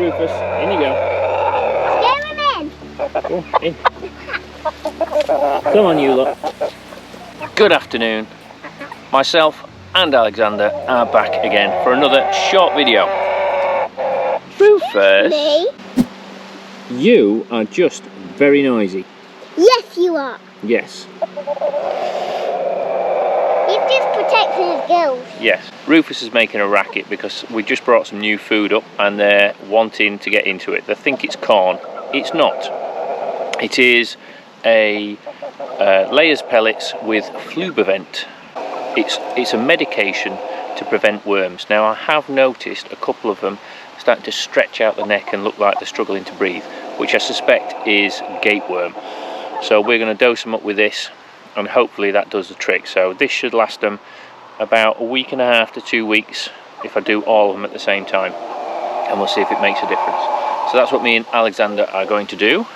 Rufus. In you go. Scare him in. Go on, in. Come on, you lot. Good afternoon. Myself and Alexander are back again for another short video. Rufus, Me? you are just very noisy. Yes, you are. Yes. He's just protecting his gills. Yes. Rufus is making a racket because we just brought some new food up and they're wanting to get into it. They think it's corn. It's not. It is a layers pellets with Flubivent. It's a medication to prevent worms. Now I have noticed a couple of them starting to stretch out the neck and look like they're struggling to breathe, which I suspect is gateworm. So we're going to dose them up with this and hopefully that does the trick. So this should last them about a week and a half to 2 weeks if I do all of them at the same time, and we'll see if it makes a difference. So that's what me and Alexander are going to do,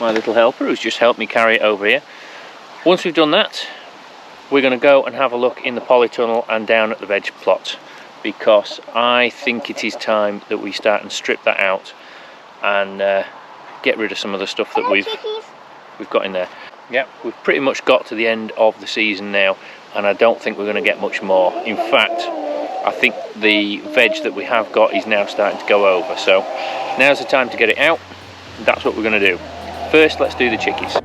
my little helper who's just helped me carry it over here. Once we've done that, we're going to go and have a look in the polytunnel and down at the veg plot, because I think it is time that we start and strip that out and get rid of some of the stuff that we've got in there. Yeah, we've pretty much got to the end of the season now, and I don't think we're going to get much more. In fact, I think the veg that we have got is now starting to go over, so now's the time to get it out. That's what we're going to do. First, let's do the chickies.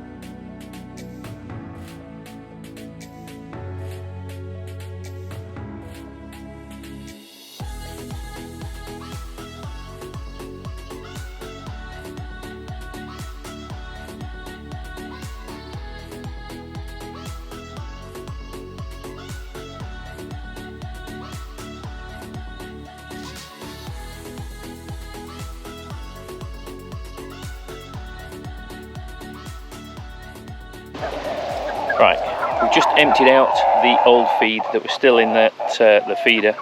Right, we've just emptied out the old feed that was still in the feeder,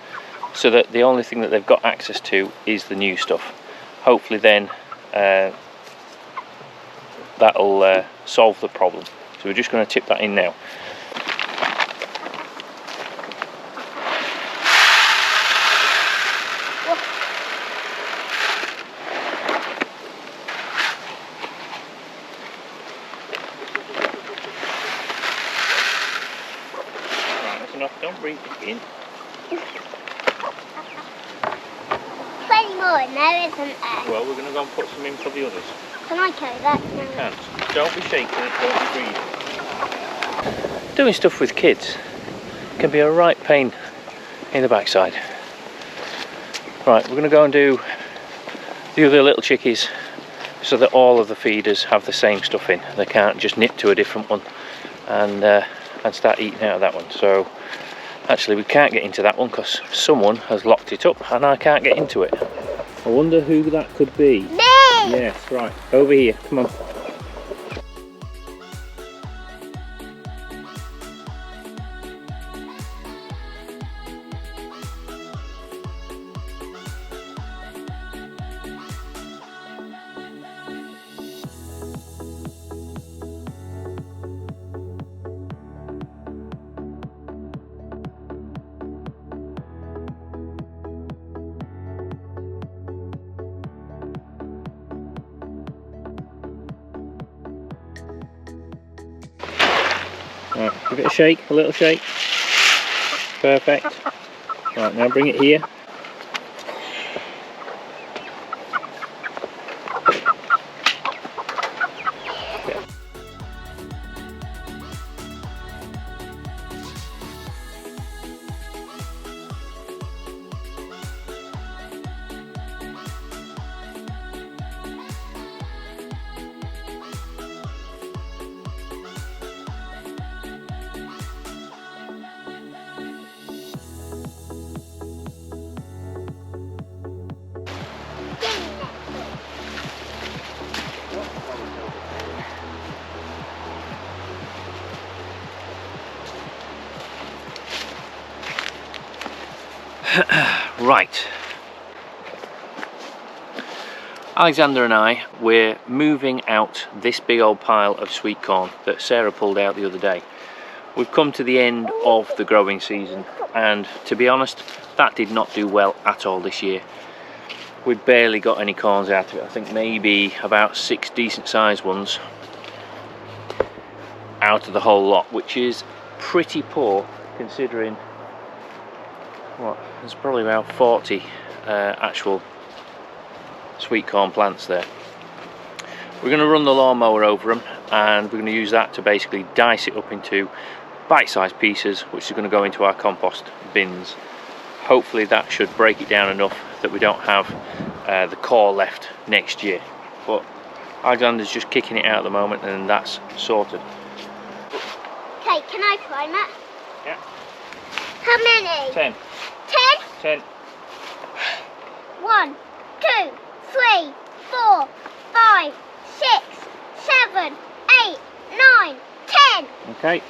so that the only thing that they've got access to is the new stuff. Hopefully then that'll solve the problem. So we're just going to tip that in now. Don't breathe it in. Plenty more in there, isn't there? Well, we're going to go and put some in for the others. Can I carry that? You can't. Don't be shaking it, don't be breathing. Doing stuff with kids can be a right pain in the backside. Right, we're going to go and do the other little chickies so that all of the feeders have the same stuff in. They can't just nip to a different one and start eating out of that one. So actually we can't get into that one because someone has locked it up and I can't get into it. I wonder who that could be. Me! Yes, right, over here, come on. Right, give it a shake, a little shake. Perfect. Right, now bring it here. Right, Alexander and I, we're moving out this big old pile of sweet corn that Sarah pulled out the other day. We've come to the end of the growing season, and to be honest, that did not do well at all this year. we've barely got any corns out of it. I think maybe about 6 decent sized ones out of the whole lot, which is pretty poor considering what, there's probably about 40 actual sweet corn plants there. We're going to run the lawnmower over them, and we're going to use that to basically dice it up into bite-sized pieces, which is going to go into our compost bins. Hopefully that should break it down enough that we don't have the core left next year. But Alexander's just kicking it out at the moment, and that's sorted. Okay, can I climb it? Yeah. How many? 10. 10? 10. 1, 2, 3, 4, 5, 6, 7, 8, 9, 10. Okay.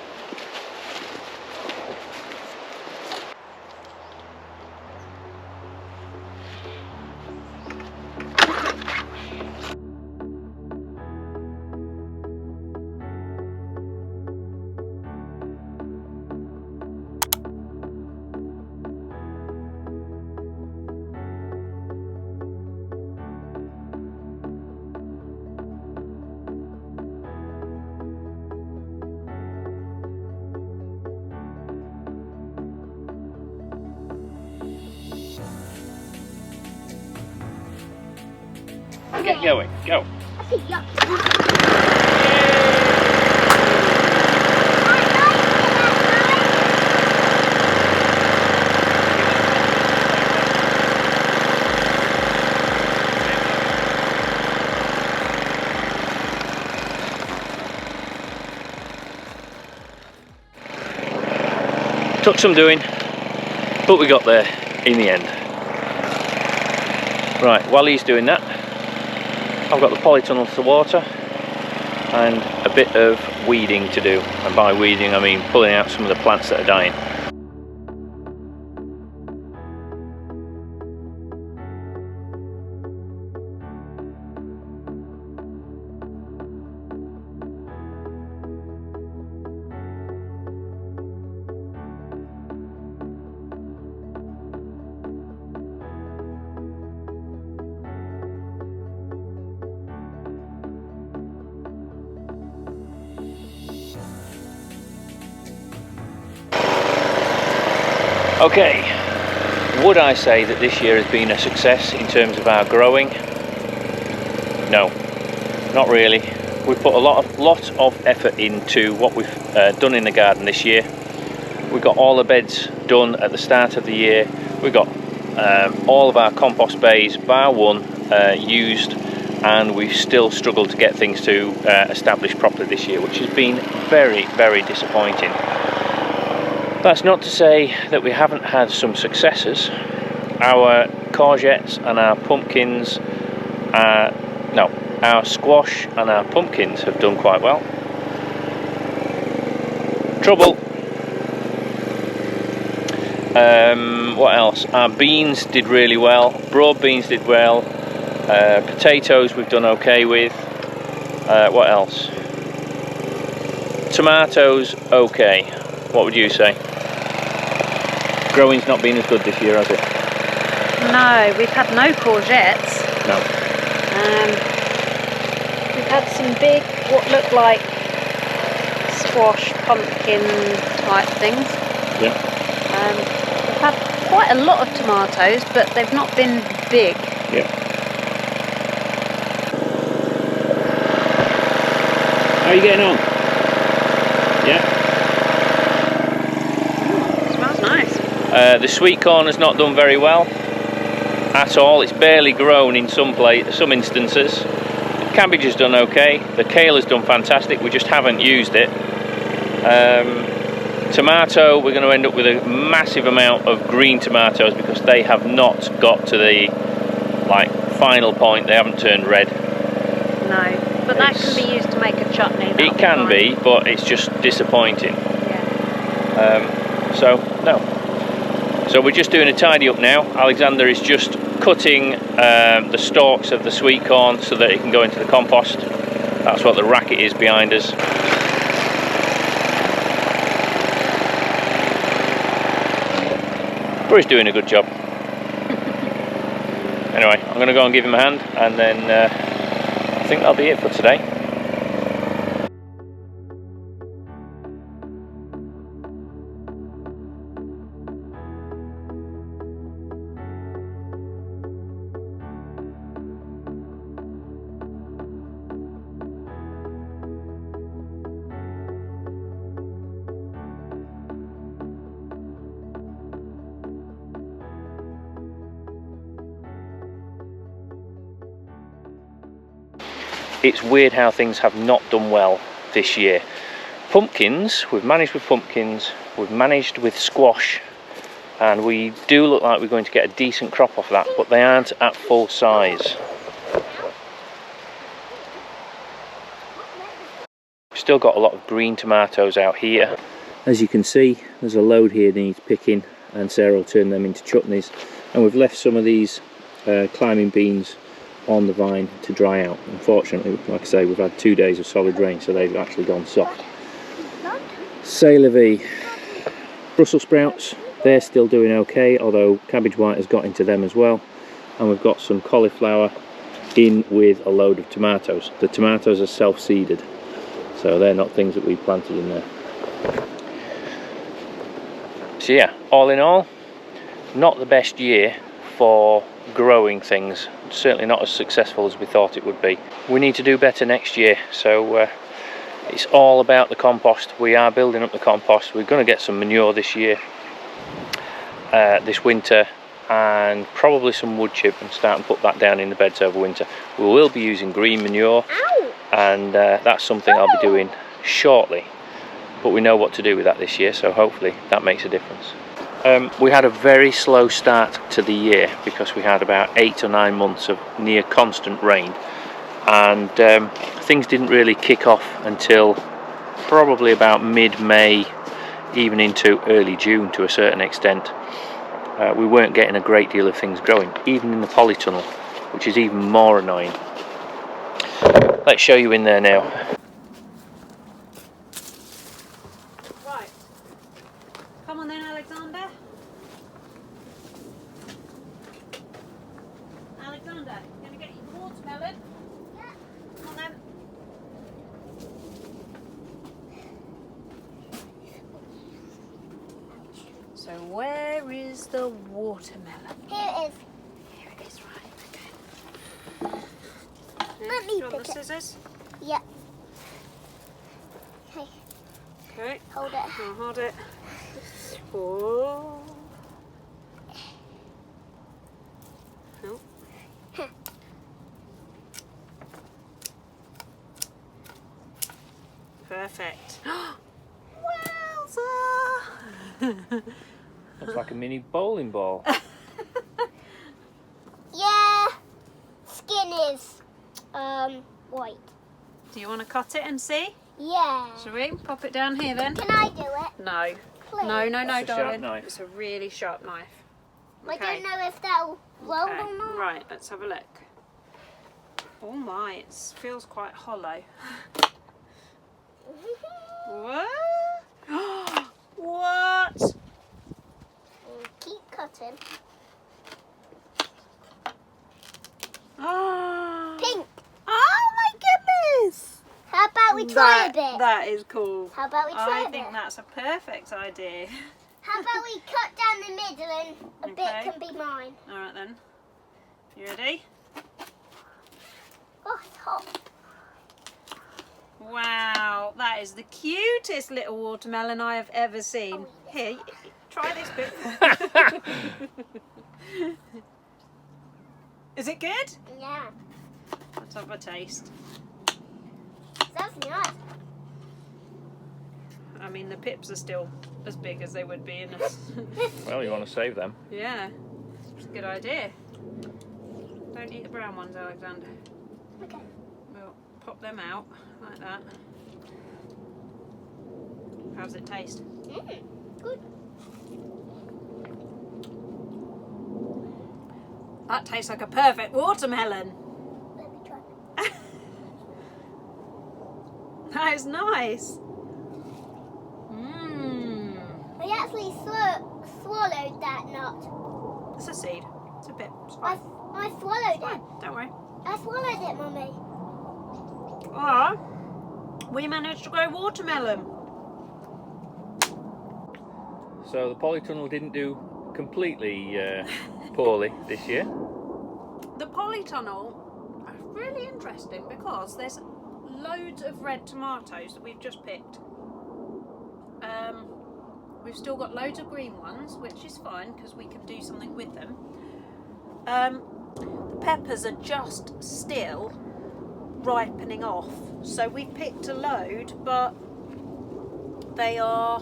Get going, go. I see yuck. Took some doing, but we got there in the end. Right, while he's doing that, I've got the polytunnel to water and a bit of weeding to do, and by weeding I mean pulling out some of the plants that are dying. Okay, would I say that this year has been a success in terms of our growing? No, not really. We've put a lot of effort into what we've done in the garden this year. We got all the beds done at the start of the year. We got all of our compost bays, bar one, used, and we've still struggled to get things to establish properly this year, which has been very, very disappointing. That's not to say that we haven't had some successes. Our courgettes and our pumpkins, our squash and our pumpkins have done quite well. Trouble. What else? Our beans did really well. Broad beans did well. Potatoes we've done okay with. What else? Tomatoes okay. What would you say? Growing's not been as good this year, has it? No, we've had no courgettes. No. We've had some big, what look like squash, pumpkin type things. Yeah. We've had quite a lot of tomatoes, but they've not been big. Yeah. How are you getting on? Yeah. Smells nice. The sweet corn has not done very well at all. It's barely grown in some instances. The cabbage has done okay. The kale has done fantastic. We just haven't used it. Tomato, we're going to end up with a massive amount of green tomatoes because they have not got to the final point. They haven't turned red. No, but that can be used to make a chutney. It can be, but it's just disappointing. Yeah. So no. So we're just doing a tidy up now. Alexander is just cutting the stalks of the sweet corn so that it can go into the compost. That's what the racket is behind us. But he's doing a good job. Anyway, I'm going to go and give him a hand, and then I think that'll be it for today. It's weird how things have not done well this year. Pumpkins, we've managed with pumpkins, we've managed with squash, and we do look like we're going to get a decent crop off that, but they aren't at full size. We've still got a lot of green tomatoes out here. As you can see, there's a load here that needs picking, and Sarah will turn them into chutneys. And we've left some of these climbing beans on the vine to dry out. Unfortunately, like I say, we've had 2 days of solid rain, so they've actually gone soft. C'est la vie. Brussels sprouts, they're still doing okay, although cabbage white has got into them as well. And we've got some cauliflower in with a load of tomatoes. The tomatoes are self-seeded, so they're not things that we planted in there. So yeah, all in all, not the best year for growing things. Certainly not as successful as we thought it would be. We need to do better next year, so it's all about the compost. We are building up the compost. We're going to get some manure this year, this winter, and probably some wood chip, and start and put that down in the beds over winter. We will be using green manure, and that's something I'll be doing shortly, but we know what to do with that this year, so hopefully that makes a difference. We had a very slow start to the year because we had about 8 or 9 months of near constant rain, and things didn't really kick off until probably about mid-May, even into early June to a certain extent. We weren't getting a great deal of things growing, even in the polytunnel, which is even more annoying. Let's show you in there now. Right. Come on then, Alexander. Alexander, you gonna get your watermelon? Yeah. Come on then. So where is the watermelon? Here it is. Here it is, right, okay. Let me Got pick the it. scissors? Yeah. Okay, Okay. hold it. I'll hold it. Oh. Oh. Perfect. Wowza! Looks like a mini bowling ball. Yeah. Skin is white. Do you want to cut it and see? Yeah. Shall we? Pop it down here then. Can I do it? No. Please? No, no, no, That's a sharp darling. knife. It's a really sharp knife. I don't know if that'll roll Okay. or not. Right, let's have a look. Oh my, it feels quite hollow. What? What? Keep cutting. Oh. Pink. Oh my goodness! How about we try a bit? That is cool. How about we try I a think bit? that's a perfect idea. How about we cut down the middle and a bit Okay. can be mine? Alright then. You ready? Oh, it's hot. Wow, that is the cutest little watermelon I have ever seen. Oh, yeah. Here, try this bit. Is it good? Yeah. Let's have a taste. Sounds nice. I mean, the pips are still as big as they would be in a... Well, you want to save them. Yeah, it's a good idea. Don't eat the brown ones, Alexander. Okay. We'll pop them out like that. How's it taste? Good. That tastes like a perfect watermelon. Let me try. That is nice. Mmm. I actually swallowed that nut. It's a seed. It's a bit. It's I, fine. I swallowed it. Don't worry. I swallowed it, Mummy. Ah, we managed to grow watermelon. So the polytunnel didn't do completely poorly this year. The polytunnel is really interesting because there's loads of red tomatoes that we've just picked. We've still got loads of green ones, which is fine because we can do something with them. The peppers are just still ripening off, so we picked a load, but they are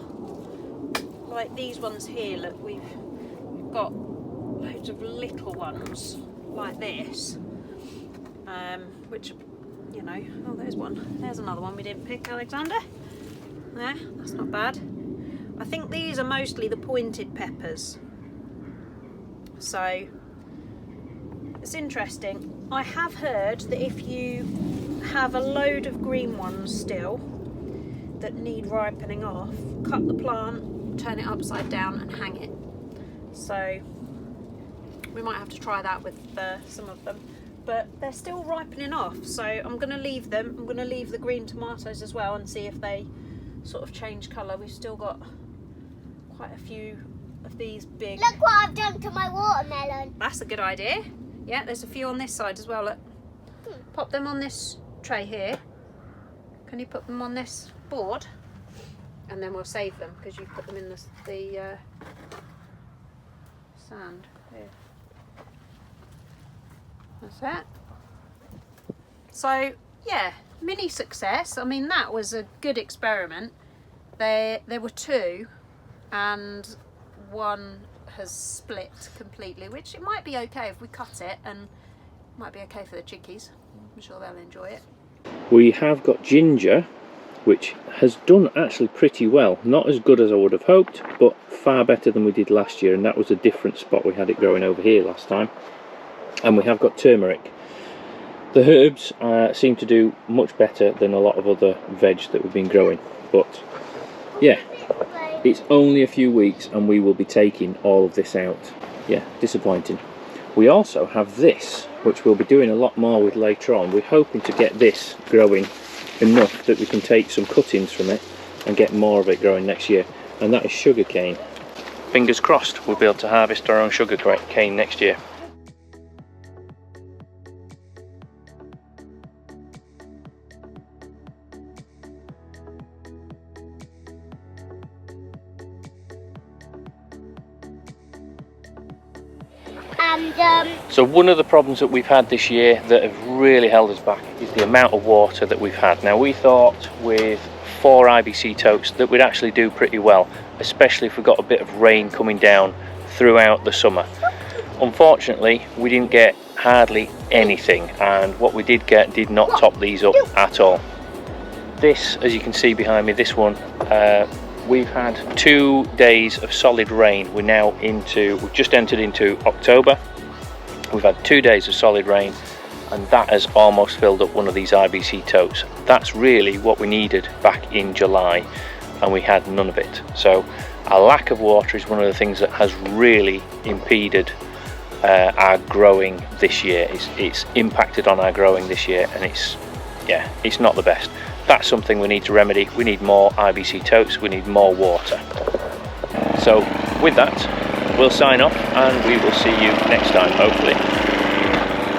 like these ones here. Look, we've got loads of little ones like this, which, you know, oh, there's one, there's another one we didn't pick, Alexander. There, that's not bad. I think these are mostly the pointed peppers, so it's interesting. I have heard that if you have a load of green ones still that need ripening off, cut the plant, turn it upside down and hang it. So we might have to try that with some of them, but they're still ripening off, so I'm going to leave them. I'm going to leave the green tomatoes as well and see if they sort of change colour. We've still got quite a few of these big... Look what I've done to my watermelon. That's a good idea. Yeah, there's a few on this side as well. Look. Pop them on this tray here. Can you put them on this board? And then we'll save them because you put them in the sand. Here. That's that. So, yeah, mini success. I mean, that was a good experiment. There were two, and one has split completely, which it might be okay if we cut it, and it might be okay for the chickies. I'm sure they'll enjoy it. We have got ginger, which has done actually pretty well. Not as good as I would have hoped, but far better than we did last year, and that was a different spot. We had it growing over here last time. And we have got turmeric. The herbs seem to do much better than a lot of other veg that we've been growing, but yeah, it's only a few weeks and we will be taking all of this out. Yeah, disappointing. We also have this, which we'll be doing a lot more with later on. We're hoping to get this growing enough that we can take some cuttings from it and get more of it growing next year, and that is sugar cane. Fingers crossed we'll be able to harvest our own sugar cane next year. So one of the problems that we've had this year that have really held us back is the amount of water that we've had. Now, we thought with 4 IBC totes that we'd actually do pretty well, especially if we got a bit of rain coming down throughout the summer. Unfortunately, we didn't get hardly anything, and what we did get did not top these up at all. This, as you can see behind me, this one, we've had 2 days of solid rain. We've just entered into October. We've had 2 days of solid rain, and that has almost filled up one of these IBC totes. That's really what we needed back in July, and we had none of it. So a lack of water is one of the things that has really impeded our growing this year. It's impacted on our growing this year, and it's not the best. That's something we need to remedy. We need more IBC totes, we need more water. So with that, we'll sign off and we will see you next time, hopefully.